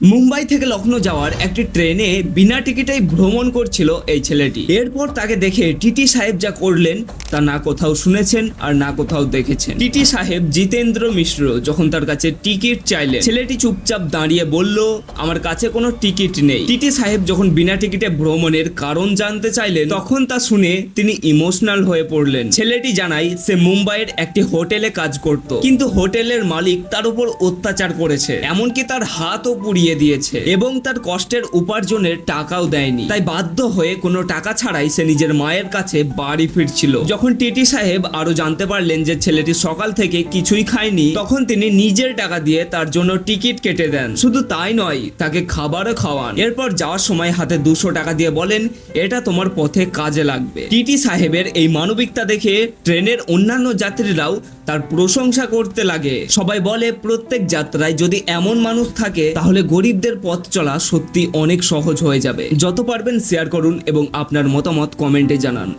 মুম্বাই থেকে লখনৌ যাওয়ার একটি ট্রেনে বিনা টিকিটেই ভ্রমণ করছিল এই ছেলেটি। এরপর তাকে দেখে টিটি সাহেব যা করলেন তা না কোথাও শুনেছেন আর না কোথাও দেখেছেন। টিটি সাহেব জিতেন্দ্র মিশ্র যখন তার কাছে টিকিট চাইলেন, ছেলেটি চুপচাপ দাঁড়িয়ে বলল, আমার কাছে কোনো টিকিট নেই। টিটি সাহেব যখন বিনা টিকিটে ভ্রমণের কারণ জানতে চাইলেন, তখন তা শুনে তিনি ইমোশনাল হয়ে পড়লেন। ছেলেটি জানায় সে মুম্বাইয়ের একটি হোটেলে কাজ করত, কিন্তু হোটেলের মালিক তার উপর অত্যাচার করেছে, এমনকি তার হাতও পুড়িয়ে দিয়েছে এবং তার কষ্টের উপার্জনের টাকাও দেয়নি। তাই বাধ্য হয়ে কোনো টাকা ছাড়াই সে নিজের মায়ের কাছে বাড়ি ফিরছিল। যখন টিটি সাহেব আরো জানতে পারলেন যে ছেলেটি সকাল থেকে কিছুই খায়নি, তখন তিনি নিজের টাকা দিয়ে তার জন্য টিকিট কেটে দেন। শুধু তাই নয়, তাকে খাবারও খাওয়ান। এরপর যাওয়ার সময় হাতে 200 টাকা দিয়ে বলেন, এটা তোমার পথে কাজে লাগবে। টিটি সাহেবের এই মানবিকতা দেখে ট্রেনের অন্যান্য যাত্রীরাও তার প্রশংসা করতে লাগে। সবাই বলে, প্রত্যেক যাত্রায় যদি এমন মানুষ থাকে তাহলে গরিবদের পথ চলা সত্যি অনেক সহজ হয়ে যাবে। যত পারবেন শেয়ার করুন এবং আপনার মতামত কমেন্টে জানান।